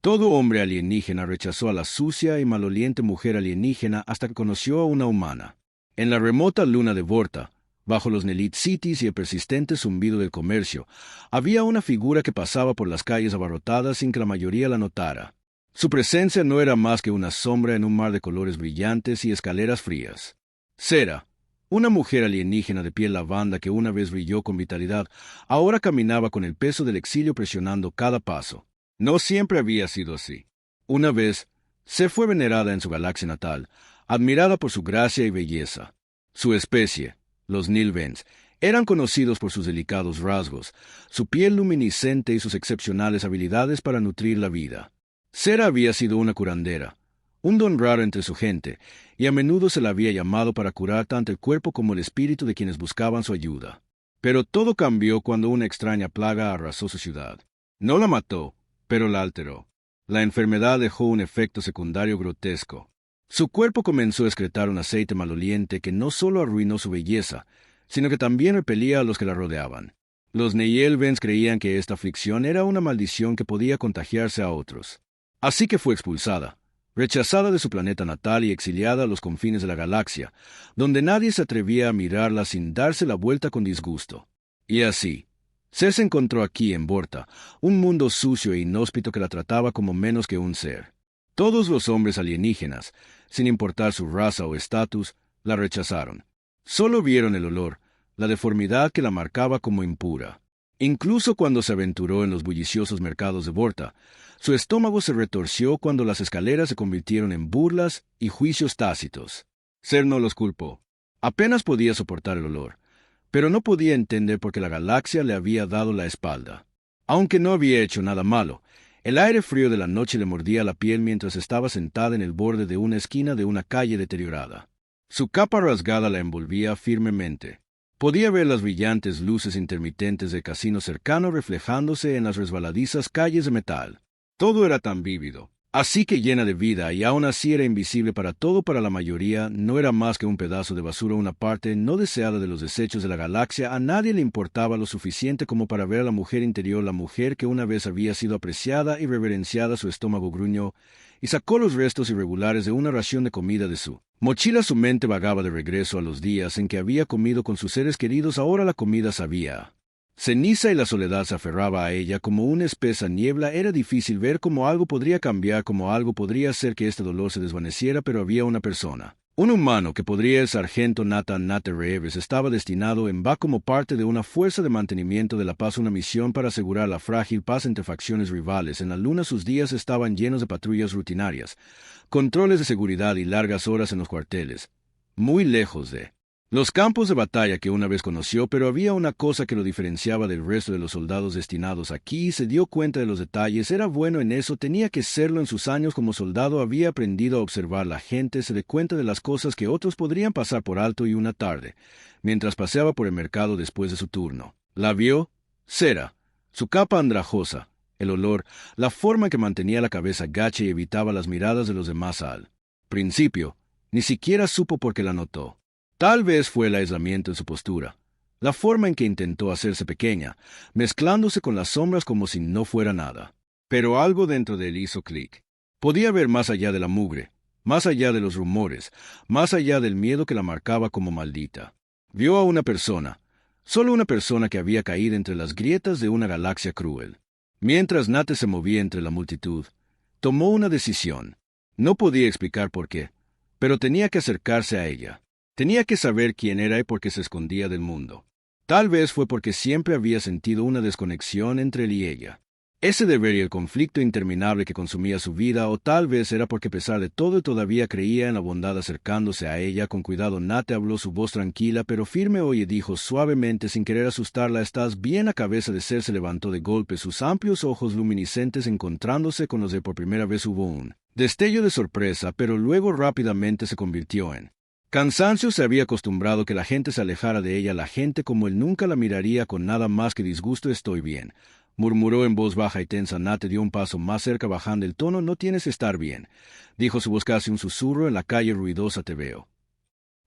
Todo hombre alienígena rechazó a la sucia y maloliente mujer alienígena hasta que conoció a una humana. En la remota luna de Vorta, bajo los Nelit Cities y el persistente zumbido del comercio, había una figura que pasaba por las calles abarrotadas sin que la mayoría la notara. Su presencia no era más que una sombra en un mar de colores brillantes y escaleras frías. Sera, una mujer alienígena de piel lavanda que una vez brilló con vitalidad, ahora caminaba con el peso del exilio presionando cada paso. No siempre había sido así. Una vez, se fue venerada en su galaxia natal, admirada por su gracia y belleza. Su especie, los Nilvens, eran conocidos por sus delicados rasgos, su piel luminiscente y sus excepcionales habilidades para nutrir la vida. Sera había sido una curandera, un don raro entre su gente, y a menudo se la había llamado para curar tanto el cuerpo como el espíritu de quienes buscaban su ayuda. Pero todo cambió cuando una extraña plaga arrasó su ciudad. No la mató, pero la alteró. La enfermedad dejó un efecto secundario grotesco. Su cuerpo comenzó a excretar un aceite maloliente que no solo arruinó su belleza, sino que también repelía a los que la rodeaban. Los Neyelvens creían que esta aflicción era una maldición que podía contagiarse a otros. Así que fue expulsada, rechazada de su planeta natal y exiliada a los confines de la galaxia, donde nadie se atrevía a mirarla sin darse la vuelta con disgusto. Y así, se encontró aquí en Vorta, un mundo sucio e inhóspito que la trataba como menos que un ser. Todos los hombres alienígenas, sin importar su raza o estatus, la rechazaron. Solo vieron el olor, la deformidad que la marcaba como impura. Incluso cuando se aventuró en los bulliciosos mercados de Vorta, su estómago se retorció cuando las escaleras se convirtieron en burlas y juicios tácitos. Ser no los culpó. Apenas podía soportar el olor, pero no podía entender por qué la galaxia le había dado la espalda. Aunque no había hecho nada malo, el aire frío de la noche le mordía la piel mientras estaba sentada en el borde de una esquina de una calle deteriorada. Su capa rasgada la envolvía firmemente. Podía ver las brillantes luces intermitentes del casino cercano reflejándose en las resbaladizas calles de metal. Todo era tan vívido, así que llena de vida, y aún así era invisible para la mayoría, no era más que un pedazo de basura, una parte no deseada de los desechos de la galaxia. A nadie le importaba lo suficiente como para ver a la mujer interior, la mujer que una vez había sido apreciada y reverenciada. Su estómago gruñó, y sacó los restos irregulares de una ración de comida de su mochila. Su mente vagaba de regreso a los días en que había comido con sus seres queridos. Ahora la comida sabía ceniza y la soledad se aferraba a ella como una espesa niebla. Era difícil ver cómo algo podría cambiar, cómo algo podría hacer que este dolor se desvaneciera, pero había una persona. Un humano que podría el sargento Nathan Nate Reeves estaba destinado en va como parte de una fuerza de mantenimiento de la paz, una misión para asegurar la frágil paz entre facciones rivales. En la luna sus días estaban llenos de patrullas rutinarias, controles de seguridad y largas horas en los cuarteles, muy lejos de los campos de batalla que una vez conoció. Pero había una cosa que lo diferenciaba del resto de los soldados destinados aquí. Se dio cuenta de los detalles, era bueno en eso, tenía que serlo. En sus años como soldado había aprendido a observar la gente, se dio cuenta de las cosas que otros podrían pasar por alto. Y una tarde, mientras paseaba por el mercado después de su turno, la vio. Sera, su capa andrajosa, el olor, la forma en que mantenía la cabeza gacha y evitaba las miradas de los demás. Al principio, ni siquiera supo por qué la notó. Tal vez fue el aislamiento en su postura, la forma en que intentó hacerse pequeña, mezclándose con las sombras como si no fuera nada. Pero algo dentro de él hizo clic. Podía ver más allá de la mugre, más allá de los rumores, más allá del miedo que la marcaba como maldita. Vio a una persona, solo una persona que había caído entre las grietas de una galaxia cruel. Mientras Nate se movía entre la multitud, tomó una decisión. No podía explicar por qué, pero tenía que acercarse a ella. Tenía que saber quién era y por qué se escondía del mundo. Tal vez fue porque siempre había sentido una desconexión entre él y ella. Ese deber y el conflicto interminable que consumía su vida, o tal vez era porque a pesar de todo todavía creía en la bondad. Acercándose a ella con cuidado, Nate habló, su voz tranquila pero firme. Oye, dijo suavemente sin querer asustarla, ¿estás bien? La cabeza de Ser se levantó de golpe, sus amplios ojos luminiscentes encontrándose con los de por primera vez. Hubo un destello de sorpresa, pero luego rápidamente se convirtió en cansancio. Se había acostumbrado que la gente se alejara de ella, la gente como él nunca la miraría con nada más que disgusto. Estoy bien, murmuró en voz baja y tensa. Nate dio un paso más cerca bajando el tono. No tienes que estar bien, dijo su voz casi un susurro. En la calle ruidosa te veo.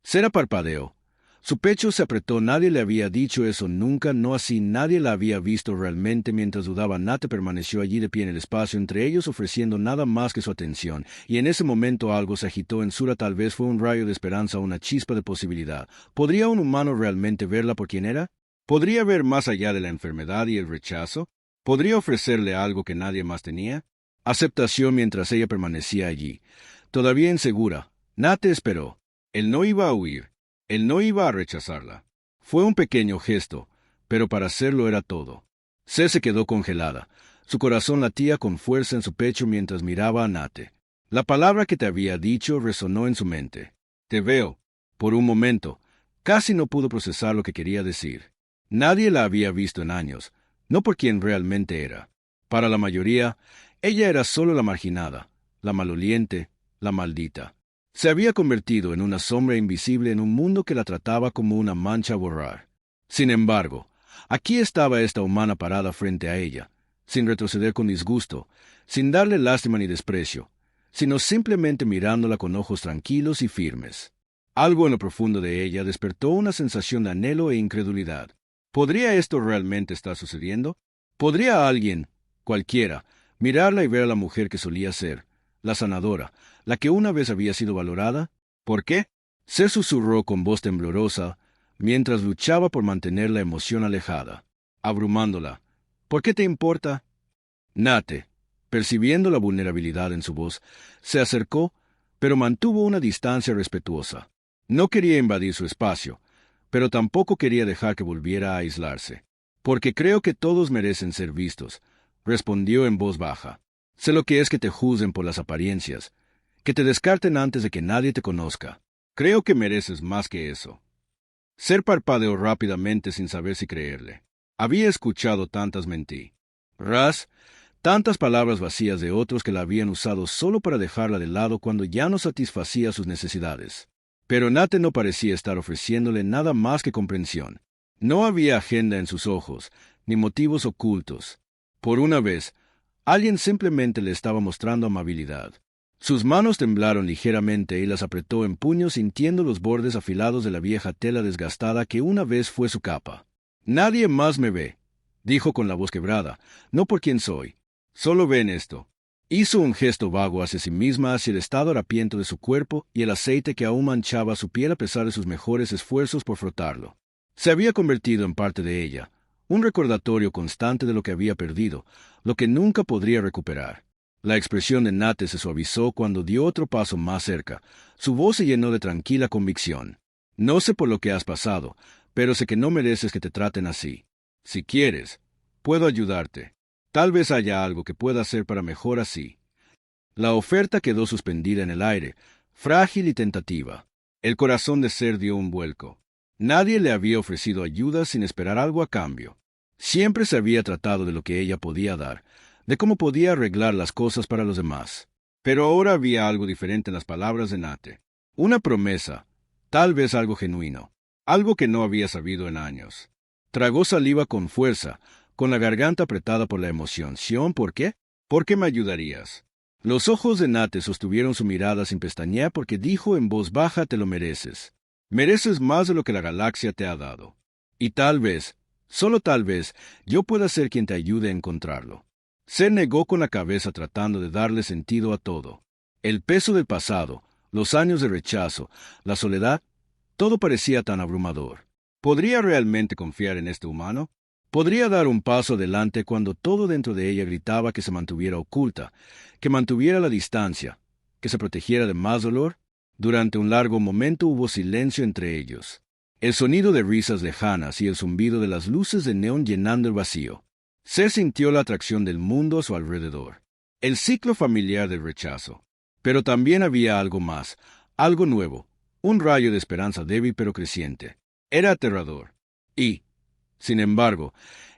Sera parpadeó. Su pecho se apretó. Nadie le había dicho eso nunca, no así nadie la había visto realmente. Mientras dudaba, Nate permaneció allí de pie en el espacio entre ellos, ofreciendo nada más que su atención, y en ese momento algo se agitó en Sura. Tal vez fue un rayo de esperanza, una chispa de posibilidad. ¿Podría un humano realmente verla por quien era? ¿Podría ver más allá de la enfermedad y el rechazo? ¿Podría ofrecerle algo que nadie más tenía? Aceptación mientras ella permanecía allí. Todavía insegura, Nate esperó. Él no iba a huir. Él no iba a rechazarla. Fue un pequeño gesto, pero para hacerlo era todo. C se quedó congelada. Su corazón latía con fuerza en su pecho mientras miraba a Nate. La palabra que te había dicho resonó en su mente. Te veo. Por un momento, casi no pudo procesar lo que quería decir. Nadie la había visto en años, no por quien realmente era. Para la mayoría, ella era solo la marginada, la maloliente, la maldita. Se había convertido en una sombra invisible en un mundo que la trataba como una mancha a borrar. Sin embargo, aquí estaba esta humana parada frente a ella, sin retroceder con disgusto, sin darle lástima ni desprecio, sino simplemente mirándola con ojos tranquilos y firmes. Algo en lo profundo de ella despertó una sensación de anhelo e incredulidad. ¿Podría esto realmente estar sucediendo? ¿Podría alguien, cualquiera, mirarla y ver a la mujer que solía ser, la sanadora, la que una vez había sido valorada? ¿Por qué? Se susurró con voz temblorosa, mientras luchaba por mantener la emoción alejada, abrumándola. ¿Por qué te importa? Nate, percibiendo la vulnerabilidad en su voz, se acercó, pero mantuvo una distancia respetuosa. No quería invadir su espacio, pero tampoco quería dejar que volviera a aislarse. Porque creo que todos merecen ser vistos, respondió en voz baja. Sé lo que es que te juzguen por las apariencias, que te descarten antes de que nadie te conozca. Creo que mereces más que eso. Ser parpadeó rápidamente sin saber si creerle. Había escuchado tantas mentiras, tantas palabras vacías de otros que la habían usado solo para dejarla de lado cuando ya no satisfacía sus necesidades. Pero Nate no parecía estar ofreciéndole nada más que comprensión. No había agenda en sus ojos, ni motivos ocultos. Por una vez, alguien simplemente le estaba mostrando amabilidad. Sus manos temblaron ligeramente y las apretó en puños, sintiendo los bordes afilados de la vieja tela desgastada que una vez fue su capa. Nadie más me ve, dijo con la voz quebrada, no por quien soy. Solo ven esto. Hizo un gesto vago hacia sí misma, hacia el estado harapiento de su cuerpo y el aceite que aún manchaba su piel a pesar de sus mejores esfuerzos por frotarlo. Se había convertido en parte de ella, un recordatorio constante de lo que había perdido, lo que nunca podría recuperar. La expresión de Nate se suavizó cuando dio otro paso más cerca. Su voz se llenó de tranquila convicción. No sé por lo que has pasado, pero sé que no mereces que te traten así. Si quieres, puedo ayudarte. Tal vez haya algo que pueda hacer para mejor así. La oferta quedó suspendida en el aire, frágil y tentativa. El corazón de Ser dio un vuelco. Nadie le había ofrecido ayuda sin esperar algo a cambio. Siempre se había tratado de lo que ella podía dar, de cómo podía arreglar las cosas para los demás. Pero ahora había algo diferente en las palabras de Nate. Una promesa, tal vez algo genuino, algo que no había sabido en años. Tragó saliva con fuerza, con la garganta apretada por la emoción. ¿Por qué? ¿Por qué me ayudarías? Los ojos de Nate sostuvieron su mirada sin pestañear porque dijo en voz baja: te lo mereces. Mereces más de lo que la galaxia te ha dado. Y tal vez, solo tal vez, yo pueda ser quien te ayude a encontrarlo. Se negó con la cabeza tratando de darle sentido a todo. El peso del pasado, los años de rechazo, la soledad, todo parecía tan abrumador. ¿Podría realmente confiar en este humano? ¿Podría dar un paso adelante cuando todo dentro de ella gritaba que se mantuviera oculta, que mantuviera la distancia, que se protegiera de más dolor? Durante un largo momento hubo silencio entre ellos. El sonido de risas lejanas y el zumbido de las luces de neón llenando el vacío. Se sintió la atracción del mundo a su alrededor. El ciclo familiar del rechazo. Pero también había algo más, algo nuevo, un rayo de esperanza débil pero creciente. Era aterrador. Y, sin embargo,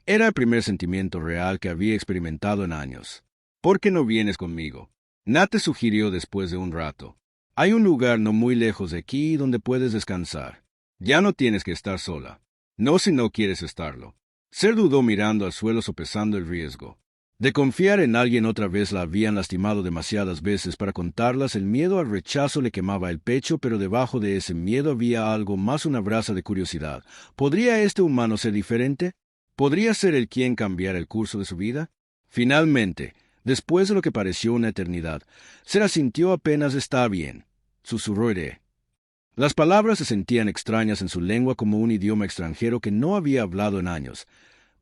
era el primer sentimiento real que había experimentado en años. ¿Por qué no vienes conmigo? Nate sugirió después de un rato. Hay un lugar no muy lejos de aquí donde puedes descansar. Ya no tienes que estar sola. No si no quieres estarlo. Ser dudó mirando al suelo sopesando el riesgo. De confiar en alguien otra vez la habían lastimado demasiadas veces para contarlas, el miedo al rechazo le quemaba el pecho, pero debajo de ese miedo había algo más, una brasa de curiosidad. ¿Podría este humano ser diferente? ¿Podría ser el quien cambiara el curso de su vida? Finalmente, después de lo que pareció una eternidad, se la sintió apenas. «Está bien», susurró Ere. Las palabras se sentían extrañas en su lengua, como un idioma extranjero que no había hablado en años.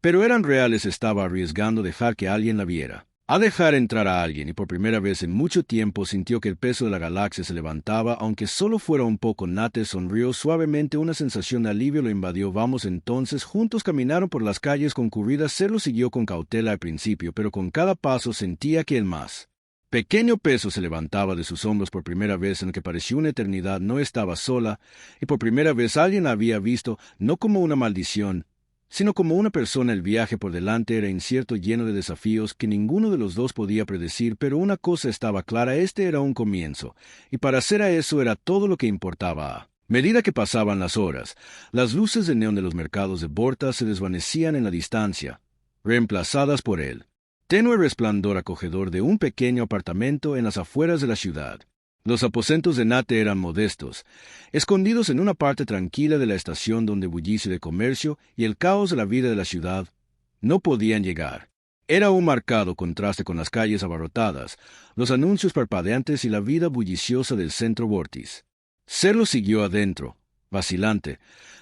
Pero eran reales. Estaba arriesgando dejar que alguien la viera. A dejar entrar a alguien, y por primera vez en mucho tiempo sintió que el peso de la galaxia se levantaba, aunque solo fuera un poco. Nate sonrió suavemente, una sensación de alivio lo invadió. «Vamos entonces». Juntos caminaron por las calles concurridas. Se lo siguió con cautela al principio, pero con cada paso sentía que el más pequeño peso se levantaba de sus hombros. Por primera vez en lo que pareció una eternidad no estaba sola, y por primera vez alguien la había visto, no como una maldición, sino como una persona. El viaje por delante era incierto, lleno de desafíos que ninguno de los dos podía predecir, pero una cosa estaba clara: este era un comienzo, y para hacer a eso era todo lo que importaba. A medida que pasaban las horas, las luces de neón de los mercados de Vorta se desvanecían en la distancia, reemplazadas por el tenue resplandor acogedor de un pequeño apartamento en las afueras de la ciudad. Los aposentos de Nate eran modestos, escondidos en una parte tranquila de la estación donde bullicio de comercio y el caos de la vida de la ciudad no podían llegar. Era un marcado contraste con las calles abarrotadas, los anuncios parpadeantes y la vida bulliciosa del centro Vortis. Serlo siguió adentro, vacilante,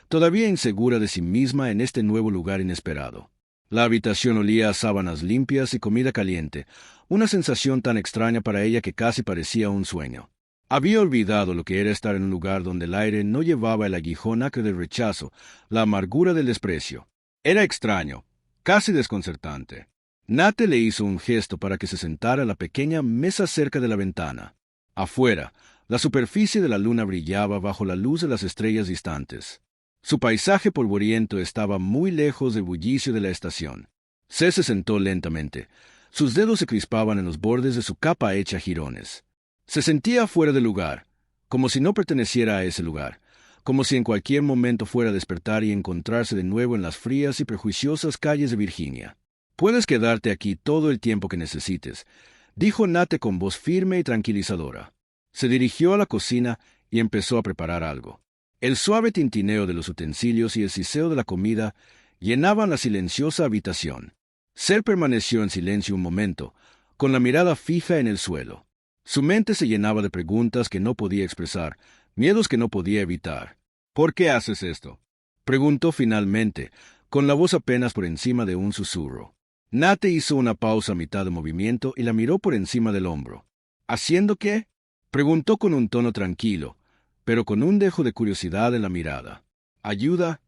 todavía insegura de sí misma en este nuevo lugar inesperado. La habitación olía a sábanas limpias y comida caliente, una sensación tan extraña para ella que casi parecía un sueño. Había olvidado lo que era estar en un lugar donde el aire no llevaba el aguijón acre del rechazo, la amargura del desprecio. Era extraño, casi desconcertante. Nate le hizo un gesto para que se sentara a la pequeña mesa cerca de la ventana. Afuera, la superficie de la luna brillaba bajo la luz de las estrellas distantes. Su paisaje polvoriento estaba muy lejos del bullicio de la estación. Se sentó lentamente. Sus dedos se crispaban en los bordes de su capa hecha jirones. Se sentía fuera de lugar, como si no perteneciera a ese lugar, como si en cualquier momento fuera a despertar y encontrarse de nuevo en las frías y prejuiciosas calles de Virginia. «Puedes quedarte aquí todo el tiempo que necesites», dijo Nate con voz firme y tranquilizadora. Se dirigió a la cocina y empezó a preparar algo. El suave tintineo de los utensilios y el siseo de la comida llenaban la silenciosa habitación. Ser permaneció en silencio un momento, con la mirada fija en el suelo. Su mente se llenaba de preguntas que no podía expresar, miedos que no podía evitar. «¿Por qué haces esto?», preguntó finalmente, con la voz apenas por encima de un susurro. Nate hizo una pausa a mitad de movimiento y la miró por encima del hombro. «¿Haciendo qué?», preguntó con un tono tranquilo, pero con un dejo de curiosidad en la mirada. «Ayuda.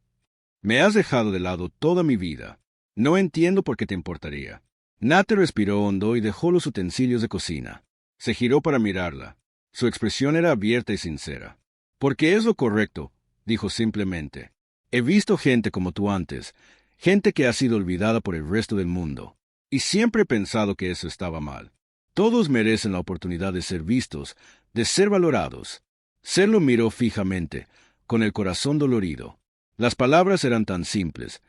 Me has dejado de lado toda mi vida. No entiendo por qué te importaría». Nate respiró hondo y dejó los utensilios de cocina. Se giró para mirarla. Su expresión era abierta y sincera. «Porque es lo correcto», dijo simplemente. «He visto gente como tú antes, gente que ha sido olvidada por el resto del mundo, y siempre he pensado que eso estaba mal. Todos merecen la oportunidad de ser vistos, de ser valorados». Ser lo miró fijamente, con el corazón dolorido. Las palabras eran tan simples,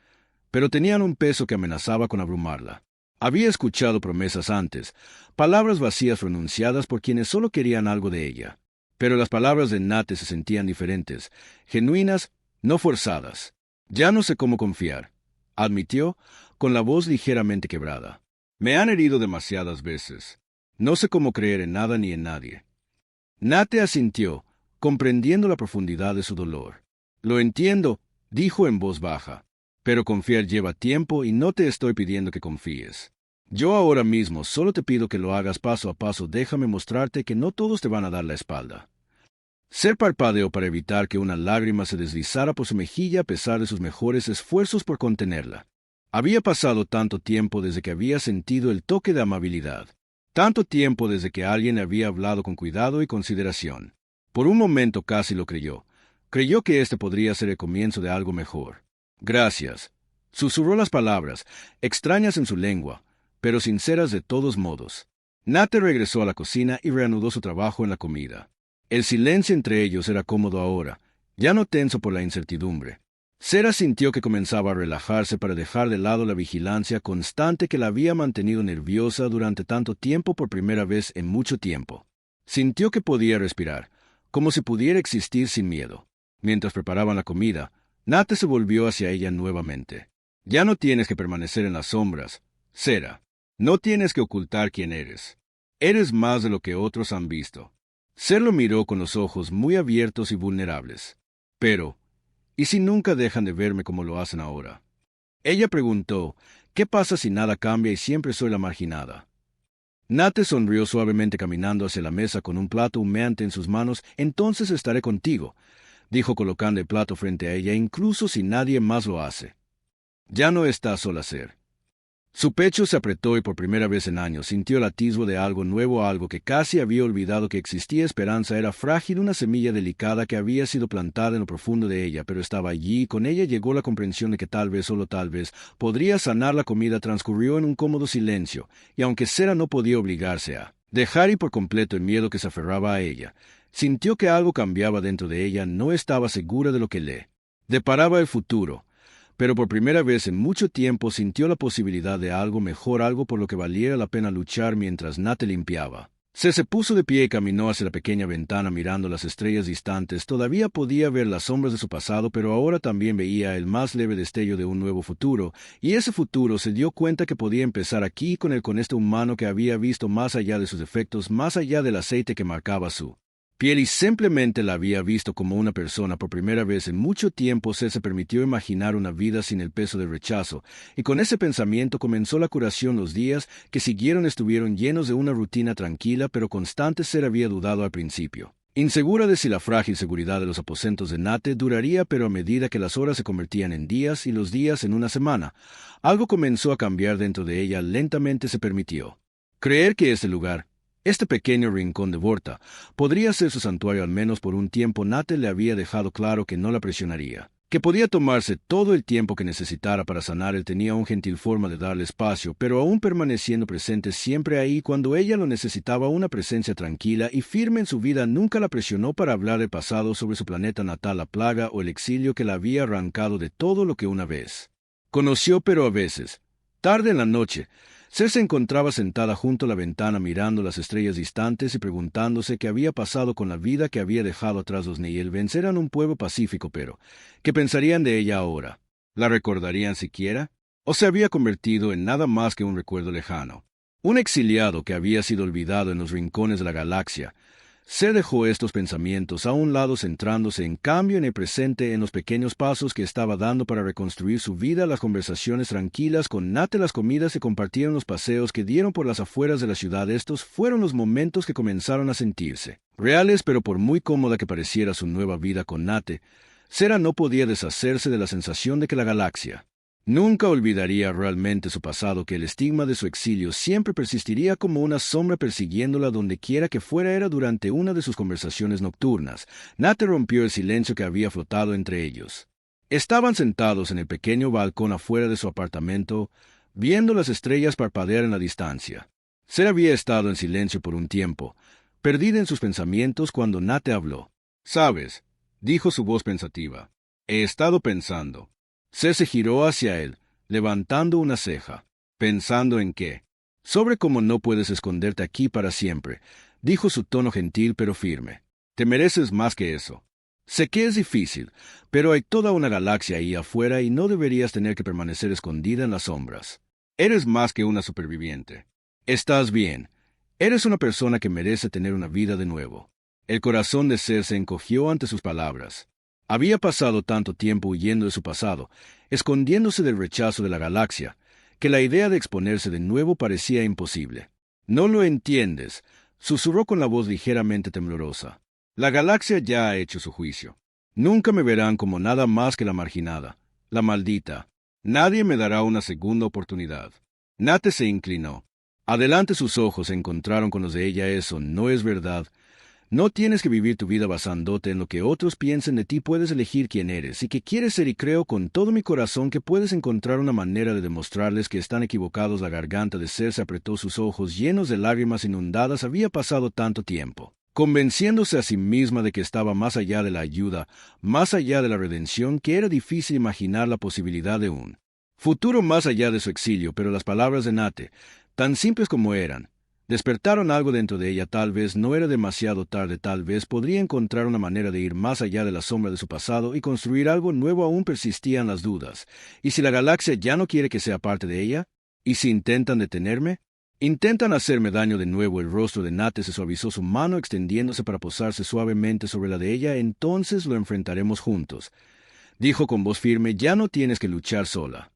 pero tenían un peso que amenazaba con abrumarla. Había escuchado promesas antes, palabras vacías pronunciadas por quienes solo querían algo de ella. Pero las palabras de Nate se sentían diferentes, genuinas, no forzadas. «Ya no sé cómo confiar», admitió, con la voz ligeramente quebrada. «Me han herido demasiadas veces. No sé cómo creer en nada ni en nadie». Nate asintió, comprendiendo la profundidad de su dolor. «Lo entiendo», dijo en voz baja, «pero confiar lleva tiempo y no te estoy pidiendo que confíes. Yo ahora mismo solo te pido que lo hagas paso a paso. Déjame mostrarte que no todos te van a dar la espalda». Ser parpadeó para evitar que una lágrima se deslizara por su mejilla a pesar de sus mejores esfuerzos por contenerla. Había pasado tanto tiempo desde que había sentido el toque de amabilidad, tanto tiempo desde que alguien le había hablado con cuidado y consideración. Por un momento casi lo creyó. Creyó que este podría ser el comienzo de algo mejor. «Gracias», susurró las palabras, extrañas en su lengua, pero sinceras de todos modos. Nate regresó a la cocina y reanudó su trabajo en la comida. El silencio entre ellos era cómodo ahora, ya no tenso por la incertidumbre. Sera sintió que comenzaba a relajarse para dejar de lado la vigilancia constante que la había mantenido nerviosa durante tanto tiempo por primera vez en mucho tiempo. Sintió que podía respirar, como si pudiera existir sin miedo. Mientras preparaban la comida, Nate se volvió hacia ella nuevamente. Ya no tienes que permanecer en las sombras, Sera. No tienes que ocultar quién eres. Eres más de lo que otros han visto. Ser lo miró con los ojos muy abiertos y vulnerables. Pero, ¿y si nunca dejan de verme como lo hacen ahora? Ella preguntó, ¿qué pasa si nada cambia y siempre soy la marginada? Nate sonrió suavemente caminando hacia la mesa con un plato humeante en sus manos. Entonces estaré contigo, dijo colocando el plato frente a ella, incluso si nadie más lo hace. Ya no está sola, Ser. Su pecho se apretó y por primera vez en años sintió el atisbo de algo nuevo, algo que casi había olvidado que existía. Esperanza era frágil, una semilla delicada que había sido plantada en lo profundo de ella, pero estaba allí y con ella llegó la comprensión de que tal vez, solo tal vez, podría sanar. La comida transcurrió en un cómodo silencio, y aunque Sera no podía obligarse a dejar ir por completo el miedo que se aferraba a ella, sintió que algo cambiaba dentro de ella. No estaba segura de lo que le deparaba el futuro, pero por primera vez en mucho tiempo sintió la posibilidad de algo mejor, algo por lo que valiera la pena luchar. Mientras Nate limpiaba, se puso de pie y caminó hacia la pequeña ventana mirando las estrellas distantes. Todavía podía ver las sombras de su pasado, pero ahora también veía el más leve destello de un nuevo futuro, y ese futuro se dio cuenta que podía empezar aquí con este humano que había visto más allá de sus defectos, más allá del aceite que marcaba su piel, y simplemente la había visto como una persona. Por primera vez en mucho tiempo se permitió imaginar una vida sin el peso del rechazo, y con ese pensamiento comenzó la curación. Los días que siguieron estuvieron llenos de una rutina tranquila pero constante. Ser había dudado al principio, insegura de si la frágil seguridad de los aposentos de Nate duraría, pero a medida que las horas se convertían en días y los días en una semana, algo comenzó a cambiar dentro de ella. Lentamente se permitió creer que este lugar, este pequeño rincón de Vorta, podría ser su santuario al menos por un tiempo. Nate le había dejado claro que no la presionaría, que podía tomarse todo el tiempo que necesitara para sanar. Él tenía una gentil forma de darle espacio, pero aún permaneciendo presente siempre ahí cuando ella lo necesitaba, una presencia tranquila y firme en su vida. Nunca la presionó para hablar del pasado, sobre su planeta natal, la plaga o el exilio que la había arrancado de todo lo que una vez conoció. Pero a veces, tarde en la noche, Ser se encontraba sentada junto a la ventana mirando las estrellas distantes y preguntándose qué había pasado con la vida que había dejado atrás. Los Neyelvens eran un pueblo pacífico, pero ¿qué pensarían de ella ahora? ¿La recordarían siquiera? ¿O se había convertido en nada más que un recuerdo lejano? Un exiliado que había sido olvidado en los rincones de la galaxia. Ser dejó estos pensamientos a un lado, centrándose en cambio en el presente, en los pequeños pasos que estaba dando para reconstruir su vida. Las conversaciones tranquilas con Nate, las comidas que compartieron, los paseos que dieron por las afueras de la ciudad. Estos fueron los momentos que comenzaron a sentirse reales. Pero por muy cómoda que pareciera su nueva vida con Nate, Sera no podía deshacerse de la sensación de que la galaxia nunca olvidaría realmente su pasado, que el estigma de su exilio siempre persistiría como una sombra persiguiéndola donde quiera que fuera. Era durante una de sus conversaciones nocturnas. Nate rompió el silencio que había flotado entre ellos. Estaban sentados en el pequeño balcón afuera de su apartamento, viendo las estrellas parpadear en la distancia. Ser había estado en silencio por un tiempo, perdida en sus pensamientos, cuando Nate habló. «¿Sabes?», dijo su voz pensativa. «He estado pensando». Ser se giró hacia él, levantando una ceja. «¿Pensando en qué?» «Sobre cómo no puedes esconderte aquí para siempre», dijo su tono gentil pero firme. «Te mereces más que eso. Sé que es difícil, pero hay toda una galaxia ahí afuera y no deberías tener que permanecer escondida en las sombras. Eres más que una superviviente. Estás bien. Eres una persona que merece tener una vida de nuevo». El corazón de Ser se encogió ante sus palabras. Había pasado tanto tiempo huyendo de su pasado, escondiéndose del rechazo de la galaxia, que la idea de exponerse de nuevo parecía imposible. «No lo entiendes», susurró con la voz ligeramente temblorosa. «La galaxia ya ha hecho su juicio. Nunca me verán como nada más que la marginada, la maldita. Nadie me dará una segunda oportunidad». Nate se inclinó. Adelante sus ojos se encontraron con los de ella. «Eso no es verdad. No tienes que vivir tu vida basándote en lo que otros piensen de ti. Puedes elegir quién eres y qué quieres ser, y creo con todo mi corazón que puedes encontrar una manera de demostrarles que están equivocados». La garganta de Ser se apretó, sus ojos llenos de lágrimas inundadas. Había pasado tanto tiempo convenciéndose a sí misma de que estaba más allá de la ayuda, más allá de la redención, que era difícil imaginar la posibilidad de un futuro más allá de su exilio, pero las palabras de Nate, tan simples como eran, despertaron algo dentro de ella. Tal vez no era demasiado tarde, tal vez podría encontrar una manera de ir más allá de la sombra de su pasado y construir algo nuevo. Aún persistían las dudas. ¿Y si la galaxia ya no quiere que sea parte de ella? ¿Y si intentan detenerme? ¿Intentan hacerme daño de nuevo? El rostro de Nate se suavizó, su mano extendiéndose para posarse suavemente sobre la de ella. Entonces lo enfrentaremos juntos, dijo con voz firme. Ya no tienes que luchar sola.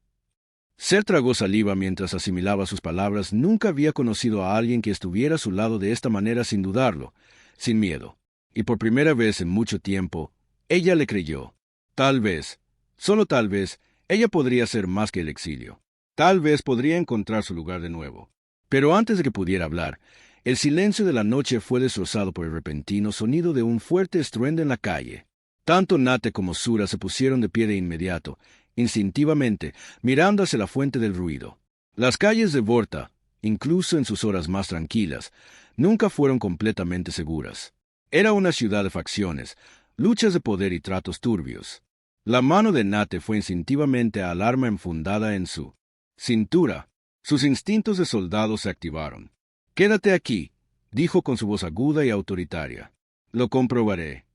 Ser tragó saliva mientras asimilaba sus palabras. Nunca había conocido a alguien que estuviera a su lado de esta manera, sin dudarlo, sin miedo. Y por primera vez en mucho tiempo, ella le creyó. Tal vez, solo tal vez, ella podría ser más que el exilio. Tal vez podría encontrar su lugar de nuevo. Pero antes de que pudiera hablar, el silencio de la noche fue destrozado por el repentino sonido de un fuerte estruendo en la calle. Tanto Nate como Sura se pusieron de pie de inmediato, instintivamente, mirando hacia la fuente del ruido. Las calles de Vorta, incluso en sus horas más tranquilas, nunca fueron completamente seguras. Era una ciudad de facciones, luchas de poder y tratos turbios. La mano de Nate fue instintivamente al arma enfundada en su cintura. Sus instintos de soldado se activaron. «Quédate aquí», dijo con su voz aguda y autoritaria. «Lo comprobaré».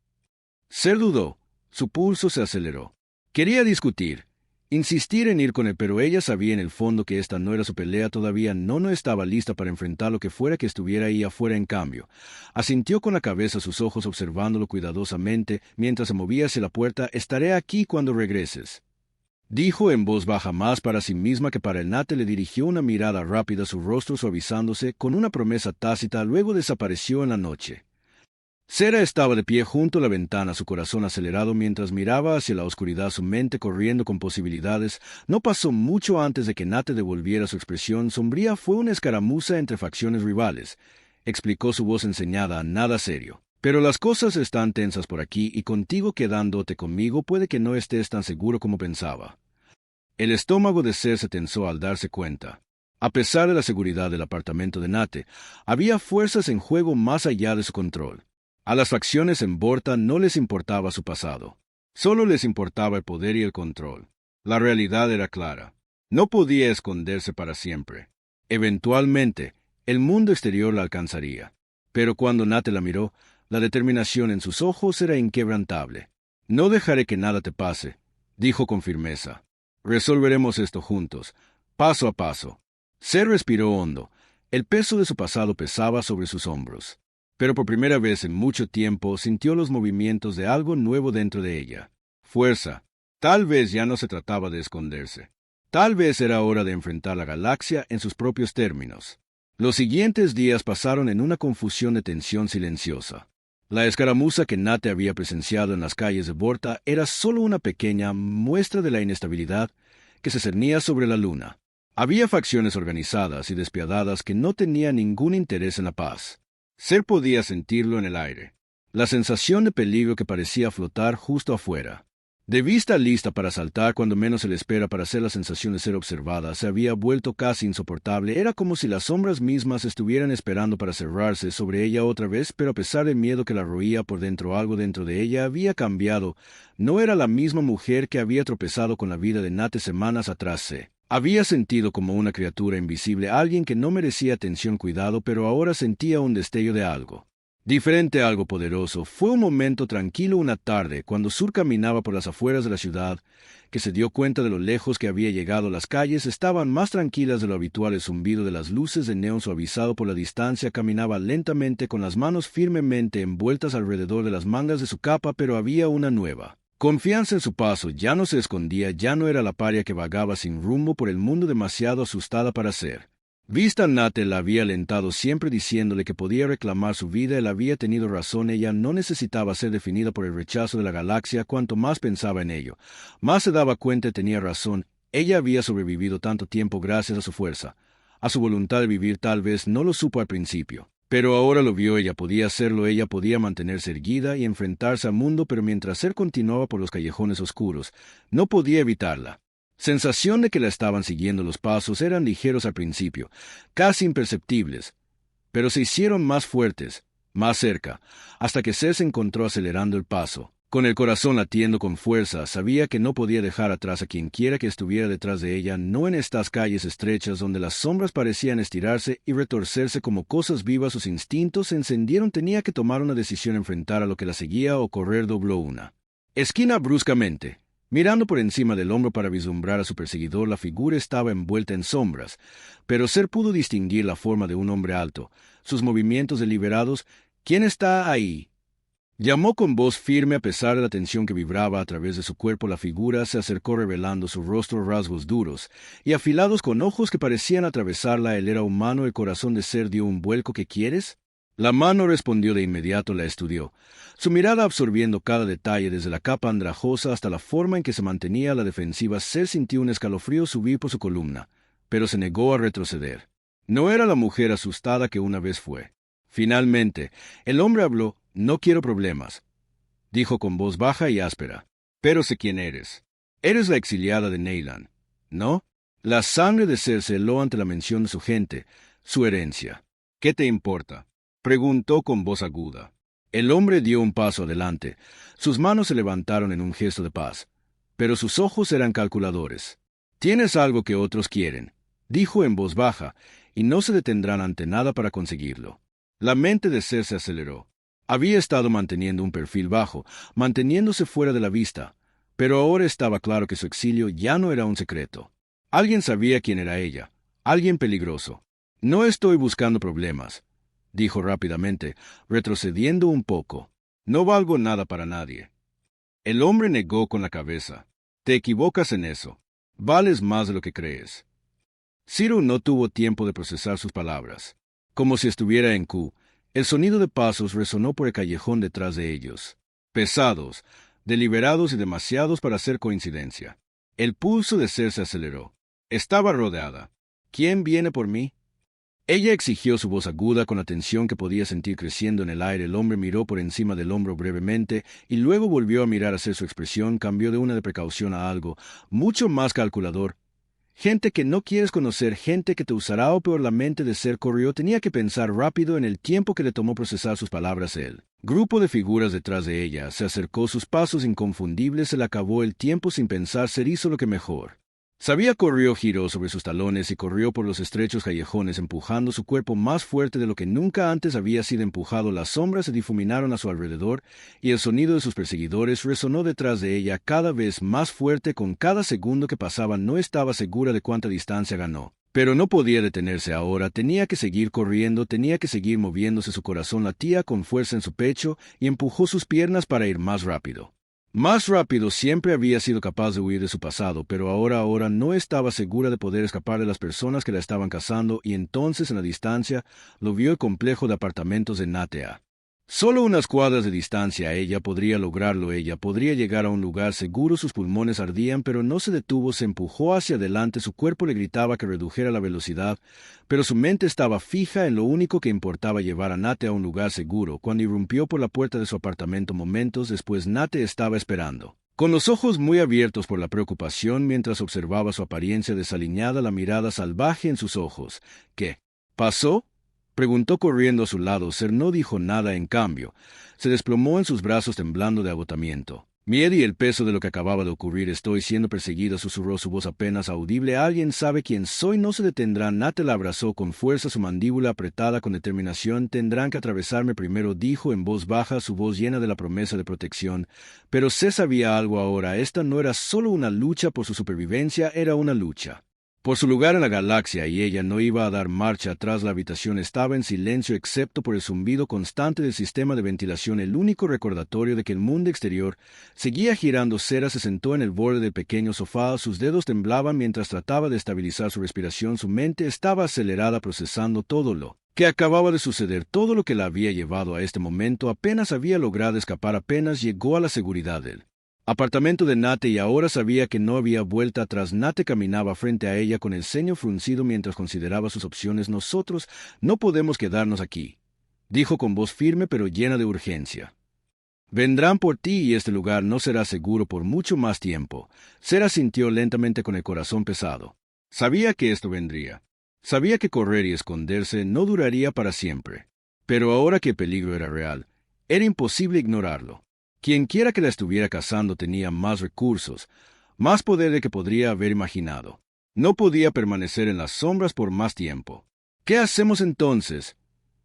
Ser dudó. Su pulso se aceleró. Quería discutir, insistir en ir con él, pero ella sabía en el fondo que esta no era su pelea. Todavía no estaba lista para enfrentar lo que fuera que estuviera ahí afuera. En cambio, asintió con la cabeza, sus ojos observándolo cuidadosamente mientras se movía hacia la puerta. «Estaré aquí cuando regreses», dijo en voz baja, más para sí misma que para el Nate. Le dirigió una mirada rápida, su rostro suavizándose con una promesa tácita. Luego desapareció en la noche. Sera estaba de pie junto a la ventana, su corazón acelerado mientras miraba hacia la oscuridad, su mente corriendo con posibilidades. No pasó mucho antes de que Nate devolviera su expresión sombría. «Fue una escaramuza entre facciones rivales», explicó, su voz enseñada, nada serio. «Pero las cosas están tensas por aquí, y contigo quedándote conmigo puede que no estés tan seguro como pensaba». El estómago de Ser se tensó al darse cuenta. A pesar de la seguridad del apartamento de Nate, había fuerzas en juego más allá de su control. A las facciones en Vorta no les importaba su pasado. Solo les importaba el poder y el control. La realidad era clara. No podía esconderse para siempre. Eventualmente, el mundo exterior la alcanzaría. Pero cuando Nate la miró, la determinación en sus ojos era inquebrantable. «No dejaré que nada te pase», dijo con firmeza. «Resolveremos esto juntos, paso a paso». Ser respiró hondo. El peso de su pasado pesaba sobre sus hombros. Pero por primera vez en mucho tiempo sintió los movimientos de algo nuevo dentro de ella. Fuerza. Tal vez ya no se trataba de esconderse. Tal vez era hora de enfrentar la galaxia en sus propios términos. Los siguientes días pasaron en una confusión de tensión silenciosa. La escaramuza que Nate había presenciado en las calles de Vorta era solo una pequeña muestra de la inestabilidad que se cernía sobre la luna. Había facciones organizadas y despiadadas que no tenían ningún interés en la paz. Ser podía sentirlo en el aire, la sensación de peligro que parecía flotar justo afuera. De vista lista para saltar cuando menos se le espera, para hacer la sensación de ser observada, se había vuelto casi insoportable. Era como si las sombras mismas estuvieran esperando para cerrarse sobre ella otra vez, pero a pesar del miedo que la roía por dentro, algo dentro de ella había cambiado. No era la misma mujer que había tropezado con la vida de Nate semanas atrás. Se había sentido como una criatura invisible, alguien que no merecía atención, cuidado, pero ahora sentía un destello de algo diferente, algo poderoso. Fue un momento tranquilo una tarde, cuando Sur caminaba por las afueras de la ciudad, que se dio cuenta de lo lejos que había llegado. Las calles estaban más tranquilas de lo habitual, el zumbido de las luces de neón suavizado por la distancia. Caminaba lentamente, con las manos firmemente envueltas alrededor de las mangas de su capa, pero había una nueva confianza en su paso. Ya no se escondía, ya no era la paria que vagaba sin rumbo por el mundo, demasiado asustada para ser vista. Nate la había alentado, siempre diciéndole que podía reclamar su vida. Él había tenido razón, ella no necesitaba ser definida por el rechazo de la galaxia. Cuanto más pensaba en ello, más se daba cuenta, tenía razón. Ella había sobrevivido tanto tiempo gracias a su fuerza, a su voluntad de vivir. Tal vez no lo supo al principio, pero ahora lo vio. Ella podía hacerlo, ella podía mantenerse erguida y enfrentarse al mundo, pero mientras él continuaba por los callejones oscuros, no podía evitarla sensación de que la estaban siguiendo. Los pasos eran ligeros al principio, casi imperceptibles, pero se hicieron más fuertes, más cerca, hasta que Seth se encontró acelerando el paso. Con el corazón latiendo con fuerza, sabía que no podía dejar atrás a quienquiera que estuviera detrás de ella, no en estas calles estrechas donde las sombras parecían estirarse y retorcerse como cosas vivas. Sus instintos se encendieron. Tenía que tomar una decisión: enfrentar a lo que la seguía o correr. Dobló una esquina bruscamente. Mirando por encima del hombro para vislumbrar a su perseguidor, la figura estaba envuelta en sombras, pero Seth pudo distinguir la forma de un hombre alto, sus movimientos deliberados. «¿Quién está ahí?», llamó con voz firme. A pesar de la tensión que vibraba a través de su cuerpo, la figura se acercó revelando su rostro, rasgos duros y afilados con ojos que parecían atravesarla. Él era humano. El corazón de Seth dio un vuelco. «¿Qué quieres?». La mano respondió de inmediato. La estudió, su mirada absorbiendo cada detalle, desde la capa andrajosa hasta la forma en que se mantenía a la defensiva. Seth sintió un escalofrío subir por su columna, pero se negó a retroceder. No era la mujer asustada que una vez fue. Finalmente, el hombre habló. «No quiero problemas», dijo con voz baja y áspera. «Pero sé quién eres. Eres la exiliada de Neyland, ¿no?». La sangre de Seth se heló ante la mención de su gente, su herencia. «¿Qué te importa?», preguntó con voz aguda. El hombre dio un paso adelante. Sus manos se levantaron en un gesto de paz, pero sus ojos eran calculadores. «Tienes algo que otros quieren», dijo en voz baja, «y no se detendrán ante nada para conseguirlo». La mente de Seth se aceleró. Había estado manteniendo un perfil bajo, manteniéndose fuera de la vista, pero ahora estaba claro que su exilio ya no era un secreto. Alguien sabía quién era ella, alguien peligroso. «No estoy buscando problemas», dijo rápidamente, retrocediendo un poco. «No valgo nada para nadie». El hombre negó con la cabeza. «Te equivocas en eso. Vales más de lo que crees». Ciro no tuvo tiempo de procesar sus palabras. Como si estuviera en Q, el sonido de pasos resonó por el callejón detrás de ellos. Pesados, deliberados y demasiados para ser coincidencia. El pulso de Seth se aceleró. Estaba rodeada. «¿Quién viene por mí?». Ella exigió, su voz aguda, con la tensión que podía sentir creciendo en el aire. El hombre miró por encima del hombro brevemente y luego volvió a mirar. Hacia su expresión cambió de una de precaución a algo mucho más calculador. «Gente que no quieres conocer, gente que te usará, o peor». La mente de Seth corrió. Tenía que pensar rápido en el tiempo que le tomó procesar sus palabras. El grupo de figuras detrás de ella se acercó, sus pasos inconfundibles. Se le acabó el tiempo. Sin pensar, Seth hizo lo que mejor sabía. Corrió, giró sobre sus talones y corrió por los estrechos callejones, empujando su cuerpo más fuerte de lo que nunca antes había sido empujado. Las sombras se difuminaron a su alrededor y el sonido de sus perseguidores resonó detrás de ella, cada vez más fuerte con cada segundo que pasaba. No estaba segura de cuánta distancia ganó, pero no podía detenerse ahora. Tenía que seguir corriendo, tenía que seguir moviéndose. Su corazón latía con fuerza en su pecho y empujó sus piernas para ir más rápido. Más rápido. Siempre había sido capaz de huir de su pasado, pero ahora no estaba segura de poder escapar de las personas que la estaban cazando. Y entonces, en la distancia, lo vio: el complejo de apartamentos de Natea. Solo unas cuadras de distancia. Ella podría lograrlo, ella podría llegar a un lugar seguro. Sus pulmones ardían, pero no se detuvo. Se empujó hacia adelante. Su cuerpo le gritaba que redujera la velocidad, pero su mente estaba fija en lo único que importaba: llevar a Nate a un lugar seguro. Cuando irrumpió por la puerta de su apartamento momentos después, Nate estaba esperando, con los ojos muy abiertos por la preocupación, mientras observaba su apariencia desaliñada, la mirada salvaje en sus ojos. «¿Qué pasó?», preguntó corriendo a su lado. Seth no dijo nada. En cambio, se desplomó en sus brazos, temblando de agotamiento, miedo y el peso de lo que acababa de ocurrir. «Estoy siendo perseguida», susurró, su voz apenas audible. «Alguien sabe quién soy. No se detendrá». Nate la abrazó con fuerza, su mandíbula apretada con determinación. «Tendrán que atravesarme primero», dijo en voz baja, su voz llena de la promesa de protección. Pero Seth sabía algo ahora. Esta no era solo una lucha por su supervivencia, era una lucha por su lugar en la galaxia, y ella no iba a dar marcha atrás. La habitación estaba en silencio, excepto por el zumbido constante del sistema de ventilación, el único recordatorio de que el mundo exterior seguía girando. Seth se sentó en el borde del pequeño sofá. Sus dedos temblaban mientras trataba de estabilizar su respiración. Su mente estaba acelerada, procesando todo lo que acababa de suceder, todo lo que la había llevado a este momento. Apenas había logrado escapar, apenas llegó a la seguridad del apartamento de Nate, y ahora sabía que no había vuelta atrás. Nate caminaba frente a ella con el ceño fruncido mientras consideraba sus opciones. «Nosotros no podemos quedarnos aquí», dijo con voz firme pero llena de urgencia. «Vendrán por ti y este lugar no será seguro por mucho más tiempo». Seth sintió lentamente con el corazón pesado. Sabía que esto vendría. Sabía que correr y esconderse no duraría para siempre. Pero ahora que el peligro era real, era imposible ignorarlo. Quienquiera que la estuviera cazando tenía más recursos, más poder de que podría haber imaginado. No podía permanecer en las sombras por más tiempo. ¿Qué hacemos entonces?,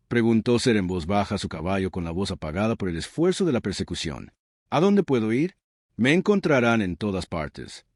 preguntó Ser en voz baja a su caballo con la voz apagada por el esfuerzo de la persecución. ¿A dónde puedo ir? Me encontrarán en todas partes.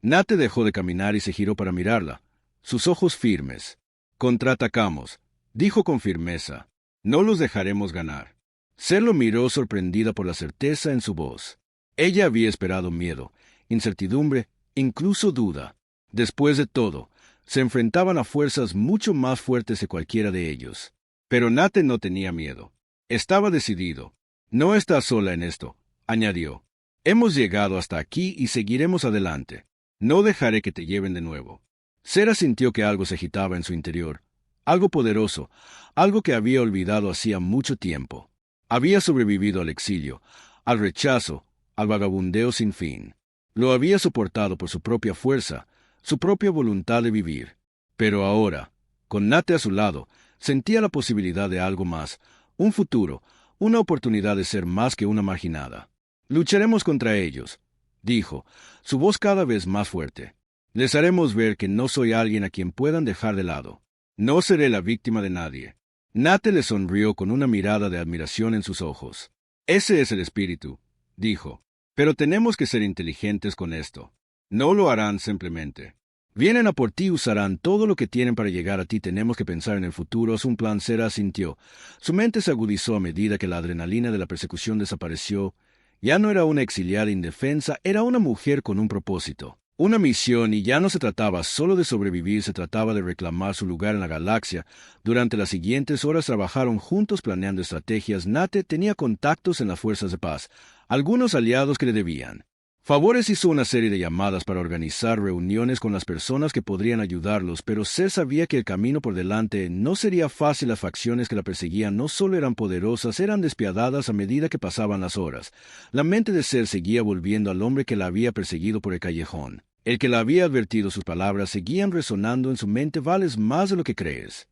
Nate dejó de caminar y se giró para mirarla, sus ojos firmes. Contraatacamos, dijo con firmeza. No los dejaremos ganar. Ser lo miró sorprendida por la certeza en su voz. Ella había esperado miedo, incertidumbre, incluso duda. Después de todo, se enfrentaban a fuerzas mucho más fuertes que cualquiera de ellos. Pero Nate no tenía miedo. Estaba decidido. No estás sola en esto, añadió. Hemos llegado hasta aquí y seguiremos adelante. No dejaré que te lleven de nuevo. Sera sintió que algo se agitaba en su interior, algo poderoso, algo que había olvidado hacía mucho tiempo. Había sobrevivido al exilio, al rechazo, al vagabundeo sin fin. Lo había soportado por su propia fuerza, su propia voluntad de vivir. Pero ahora, con Nate a su lado, sentía la posibilidad de algo más, un futuro, una oportunidad de ser más que una marginada. Lucharemos contra ellos, dijo, su voz cada vez más fuerte. Les haremos ver que no soy alguien a quien puedan dejar de lado. No seré la víctima de nadie. Nate le sonrió con una mirada de admiración en sus ojos. Ese es el espíritu, dijo. Pero tenemos que ser inteligentes con esto. No lo harán simplemente. Vienen a por ti y usarán todo lo que tienen para llegar a ti. Tenemos que pensar en el futuro. Es un plan. Sera asintió. Su mente se agudizó a medida que la adrenalina de la persecución desapareció. Ya no era una exiliada indefensa, era una mujer con un propósito, una misión, y ya no se trataba solo de sobrevivir, se trataba de reclamar su lugar en la galaxia. Durante las siguientes horas trabajaron juntos planeando estrategias. Nate tenía contactos en las fuerzas de paz, algunos aliados que le debían favores. Hizo una serie de llamadas para organizar reuniones con las personas que podrían ayudarlos, pero Ser sabía que el camino por delante no sería fácil. Las facciones que la perseguían no solo eran poderosas, eran despiadadas a medida que pasaban las horas. La mente de Ser seguía volviendo al hombre que la había perseguido por el callejón. El que la había advertido. Sus palabras seguían resonando en su mente. Vales más de lo que crees.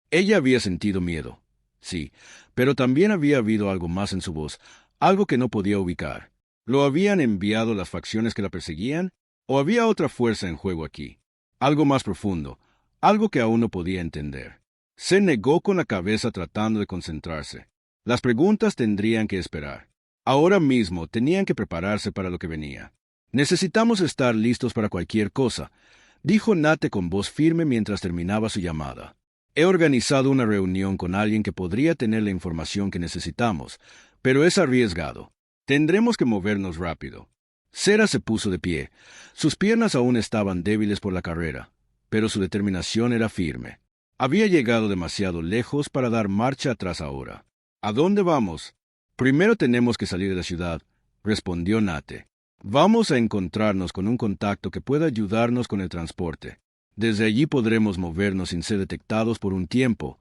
Ella había sentido miedo, sí, pero también había habido algo más en su voz, algo que no podía ubicar. ¿Lo habían enviado las facciones que la perseguían? ¿O había otra fuerza en juego aquí? Algo más profundo, algo que aún no podía entender. Se negó con la cabeza tratando de concentrarse. Las preguntas tendrían que esperar. Ahora mismo tenían que prepararse para lo que venía. Necesitamos estar listos para cualquier cosa, dijo Nate con voz firme mientras terminaba su llamada. He organizado una reunión con alguien que podría tener la información que necesitamos, pero es arriesgado. Tendremos que movernos rápido. Sera se puso de pie. Sus piernas aún estaban débiles por la carrera, pero su determinación era firme. Había llegado demasiado lejos para dar marcha atrás ahora. ¿A dónde vamos? Primero tenemos que salir de la ciudad, respondió Nate. Vamos a encontrarnos con un contacto que pueda ayudarnos con el transporte. Desde allí podremos movernos sin ser detectados por un tiempo,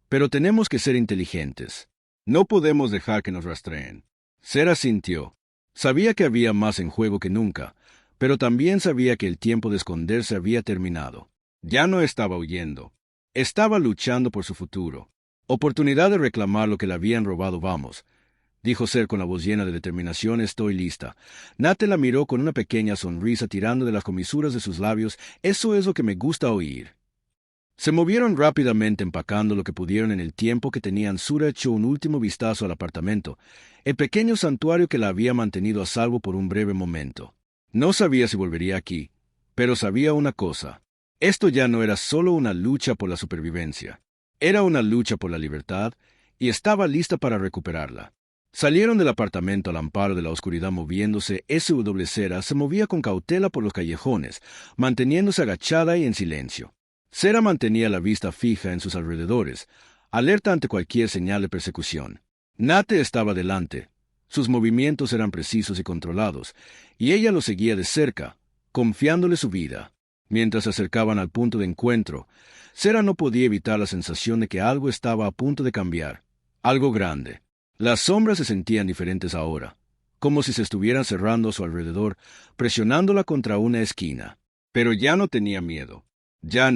pero tenemos que ser inteligentes. No podemos dejar que nos rastreen. Sera sintió. Sabía que había más en juego que nunca, pero también sabía que el tiempo de esconderse había terminado. Ya no estaba huyendo. Estaba luchando por su futuro. Oportunidad de reclamar lo que le habían robado. Vamos, dijo Ser con la voz llena de determinación. Estoy lista. Nate la miró con una pequeña sonrisa tirando de las comisuras de sus labios. Eso es lo que me gusta oír. Se movieron rápidamente empacando lo que pudieron en el tiempo que tenían. Sura echó un último vistazo al apartamento, el pequeño santuario que la había mantenido a salvo por un breve momento. No sabía si volvería aquí, pero sabía una cosa. Esto ya no era solo una lucha por la supervivencia. Era una lucha por la libertad, y estaba lista para recuperarla. Salieron del apartamento al amparo de la oscuridad moviéndose. SW Sera se movía con cautela por los callejones, manteniéndose agachada y en silencio. Sera mantenía la vista fija en sus alrededores, alerta ante cualquier señal de persecución. Nate estaba delante. Sus movimientos eran precisos y controlados, y ella lo seguía de cerca, confiándole su vida. Mientras se acercaban al punto de encuentro, Sera no podía evitar la sensación de que algo estaba a punto de cambiar. Algo grande. Las sombras se sentían diferentes ahora, como si se estuvieran cerrando a su alrededor, presionándola contra una esquina. Pero ya no tenía miedo. Ya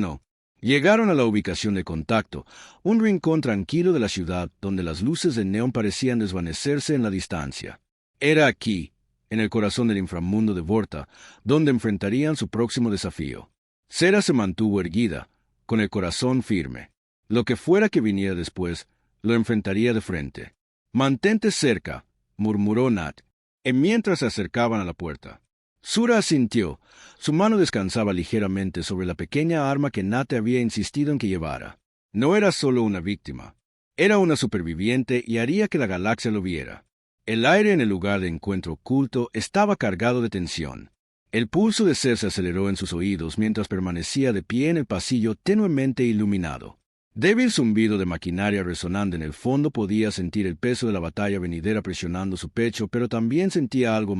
Llegaron a la ubicación de contacto, un rincón tranquilo de la ciudad donde las luces de neón parecían desvanecerse en la distancia. Era aquí, en el corazón del inframundo de Vorta, donde enfrentarían su próximo desafío. Sera se mantuvo erguida, con el corazón firme. Lo que fuera que viniera después, lo enfrentaría de frente. «Mantente cerca», murmuró Nat, mientras se acercaban a la puerta. Sura asintió. Su mano descansaba ligeramente sobre la pequeña arma que Nat había insistido en que llevara. No era solo una víctima. Era una superviviente y haría que la galaxia lo viera. El aire en el lugar de encuentro oculto estaba cargado de tensión. El pulso de Ser se aceleró en sus oídos mientras permanecía de pie en el pasillo tenuemente iluminado. Débil zumbido de maquinaria resonante en el fondo podía sentir el peso de la batalla venidera presionando su pecho, pero también sentía algo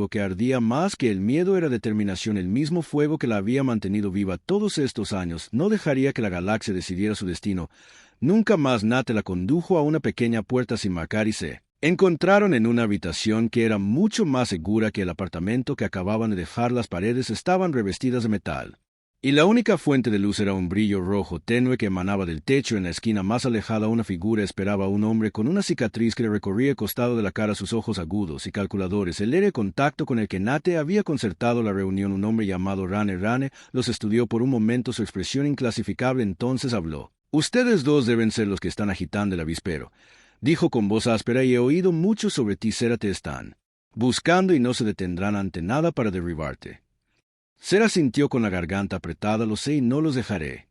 que ardía más que el miedo. Era determinación, el mismo fuego que la había mantenido viva todos estos años. No dejaría que la galaxia decidiera su destino. Nunca más. Nat la condujo a una pequeña puerta sin marcar y se encontraron en una habitación que era mucho más segura que el apartamento que acababan de dejar. Las paredes estaban revestidas de metal, y la única fuente de luz era un brillo rojo tenue que emanaba del techo. En la esquina más alejada una figura esperaba a un hombre con una cicatriz que le recorría el costado de la cara. Sus ojos agudos y calculadores, el aire contacto con el que Nate había concertado la reunión. Un hombre llamado Rane. Rane los estudió por un momento, su expresión inclasificable. Entonces habló. «Ustedes dos deben ser los que están agitando el avispero», dijo con voz áspera, «y he oído mucho sobre ti. Sera te están buscando y no se detendrán ante nada para derribarte». Sera sintió con la garganta apretada. «Lo sé y no los dejaré».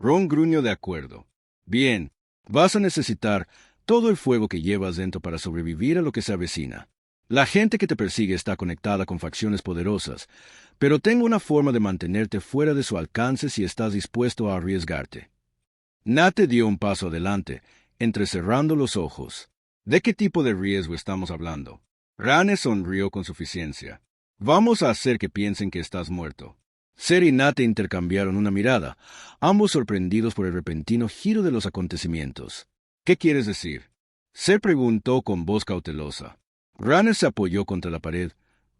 Ron gruñó de acuerdo. «Bien, vas a necesitar todo el fuego que llevas dentro para sobrevivir a lo que se avecina. La gente que te persigue está conectada con facciones poderosas, pero tengo una forma de mantenerte fuera de su alcance si estás dispuesto a arriesgarte». Nate dio un paso adelante, entrecerrando los ojos. «¿De qué tipo de riesgo estamos hablando?» Rane sonrió con suficiencia. «Vamos a hacer que piensen que estás muerto». Ser y Nate intercambiaron una mirada, ambos sorprendidos por el repentino giro de los acontecimientos. «¿Qué quieres decir?», Ser preguntó con voz cautelosa. Rane se apoyó contra la pared,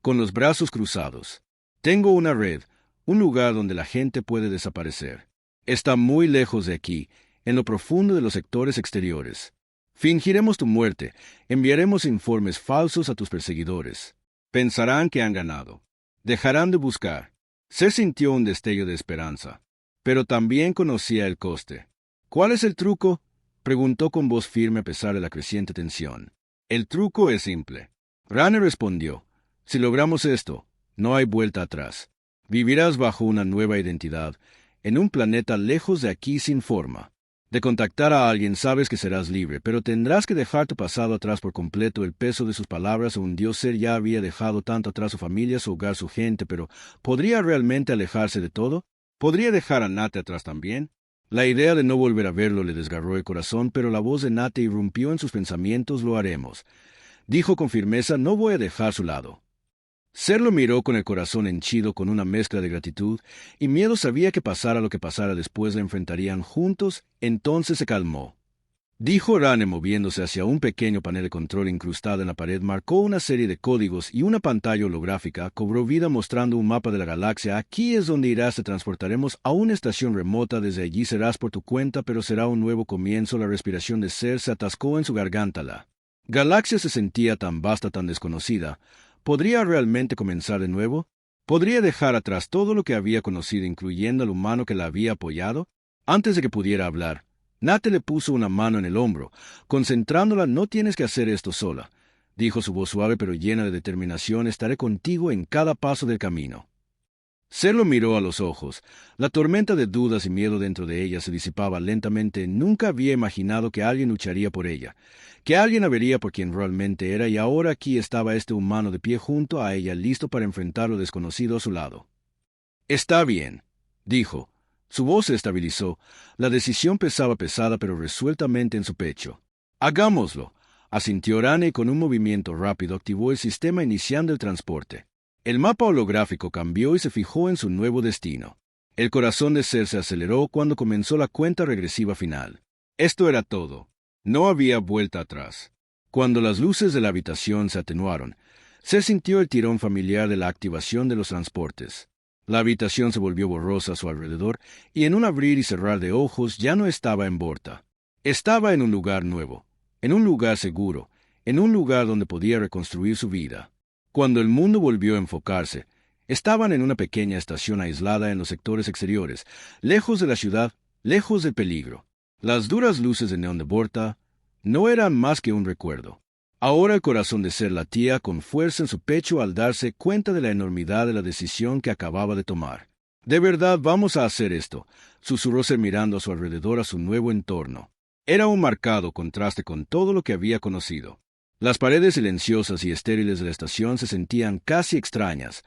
con los brazos cruzados. «Tengo una red, un lugar donde la gente puede desaparecer. Está muy lejos de aquí, en lo profundo de los sectores exteriores. Fingiremos tu muerte, enviaremos informes falsos a tus perseguidores. Pensarán que han ganado. Dejarán de buscar». Se sintió un destello de esperanza, pero también conocía el coste. «¿Cuál es el truco?», preguntó con voz firme a pesar de la creciente tensión. «El truco es simple», Rane respondió. «Si logramos esto, no hay vuelta atrás. Vivirás bajo una nueva identidad, en un planeta lejos de aquí sin forma. De contactar a alguien sabes que serás libre, pero tendrás que dejar tu pasado atrás por completo». El peso de sus palabras hundió. Ser ya había dejado tanto atrás, su familia, su hogar, su gente, pero ¿podría realmente alejarse de todo? ¿Podría dejar a Nate atrás también? La idea de no volver a verlo le desgarró el corazón, pero la voz de Nate irrumpió en sus pensamientos. «Lo haremos», dijo con firmeza. «No voy a dejar su lado». Ser lo miró con el corazón henchido, con una mezcla de gratitud y miedo. Sabía que pasara lo que pasara después la enfrentarían juntos. Entonces se calmó. Dijo Rane moviéndose hacia un pequeño panel de control incrustado en la pared. Marcó una serie de códigos y una pantalla holográfica cobró vida mostrando un mapa de la galaxia. «Aquí es donde irás. Te transportaremos a una estación remota. Desde allí serás por tu cuenta, pero será un nuevo comienzo». La respiración de Ser se atascó en su garganta. La galaxia se sentía tan vasta, tan desconocida. ¿Podría realmente comenzar de nuevo? ¿Podría dejar atrás todo lo que había conocido, incluyendo al humano que la había apoyado? Antes de que pudiera hablar, Nate le puso una mano en el hombro, concentrándola. «No tienes que hacer esto sola», dijo su voz suave pero llena de determinación. «Estaré contigo en cada paso del camino». Ser lo miró a los ojos. La tormenta de dudas y miedo dentro de ella se disipaba lentamente. Nunca había imaginado que alguien lucharía por ella, que alguien la vería por quien realmente era, y ahora aquí estaba este humano de pie junto a ella, listo para enfrentar lo desconocido a su lado. «Está bien», dijo. Su voz se estabilizó. La decisión pesaba pesada pero resueltamente en su pecho. «Hagámoslo», asintió Rane y con un movimiento rápido activó el sistema iniciando el transporte. El mapa holográfico cambió y se fijó en su nuevo destino. El corazón de Ser se aceleró cuando comenzó la cuenta regresiva final. Esto era todo. No había vuelta atrás. Cuando las luces de la habitación se atenuaron, Ser sintió el tirón familiar de la activación de los transportes. La habitación se volvió borrosa a su alrededor, y en un abrir y cerrar de ojos ya no estaba en Vorta. Estaba en un lugar nuevo, en un lugar seguro, en un lugar donde podía reconstruir su vida. Cuando el mundo volvió a enfocarse, estaban en una pequeña estación aislada en los sectores exteriores, lejos de la ciudad, lejos del peligro. Las duras luces de neón de Vorta no eran más que un recuerdo. Ahora el corazón de Ser latía con fuerza en su pecho al darse cuenta de la enormidad de la decisión que acababa de tomar. «De verdad vamos a hacer esto», susurró Ser mirando a su alrededor a su nuevo entorno. Era un marcado contraste con todo lo que había conocido. Las paredes silenciosas y estériles de la estación se sentían casi extrañas,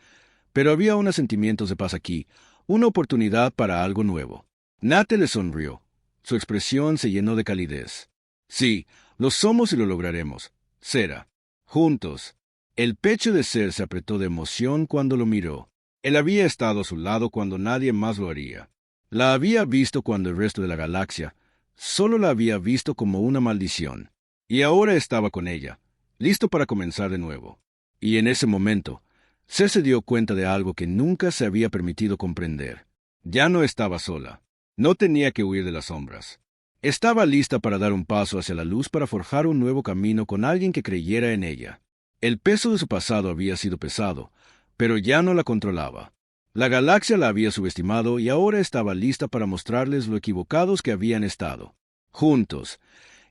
pero había unos sentimientos de paz aquí, una oportunidad para algo nuevo. Nate le sonrió. Su expresión se llenó de calidez. «Sí, lo somos y lo lograremos. Sera. Juntos». El pecho de Ser se apretó de emoción cuando lo miró. Él había estado a su lado cuando nadie más lo haría. La había visto cuando el resto de la galaxia solo la había visto como una maldición. Y ahora estaba con ella, listo para comenzar de nuevo. Y en ese momento, Ser se dio cuenta de algo que nunca se había permitido comprender. Ya no estaba sola. No tenía que huir de las sombras. Estaba lista para dar un paso hacia la luz para forjar un nuevo camino con alguien que creyera en ella. El peso de su pasado había sido pesado, pero ya no la controlaba. La galaxia la había subestimado y ahora estaba lista para mostrarles lo equivocados que habían estado. Juntos,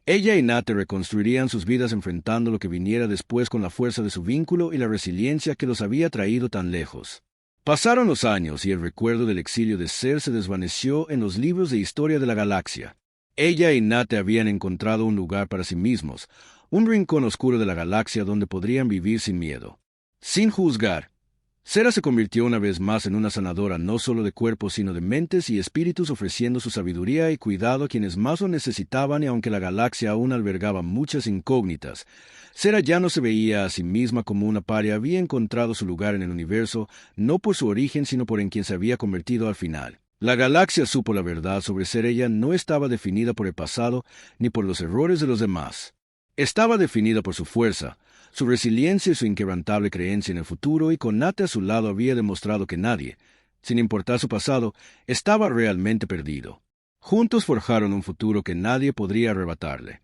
ella y Nate reconstruirían sus vidas enfrentando lo que viniera después con la fuerza de su vínculo y la resiliencia que los había traído tan lejos. Pasaron los años y el recuerdo del exilio de Ser se desvaneció en los libros de historia de la galaxia. Ella y Nate habían encontrado un lugar para sí mismos, un rincón oscuro de la galaxia donde podrían vivir sin miedo. Sin juzgar, Sera se convirtió una vez más en una sanadora no solo de cuerpos sino de mentes y espíritus, ofreciendo su sabiduría y cuidado a quienes más lo necesitaban, y aunque la galaxia aún albergaba muchas incógnitas, Sera ya no se veía a sí misma como una paria. Había encontrado su lugar en el universo, no por su origen sino por en quien se había convertido al final. La galaxia supo la verdad sobre Ser. Ella no estaba definida por el pasado ni por los errores de los demás. Estaba definida por su fuerza, su resiliencia y su inquebrantable creencia en el futuro, y con Nate a su lado había demostrado que nadie, sin importar su pasado, estaba realmente perdido. Juntos forjaron un futuro que nadie podría arrebatarle.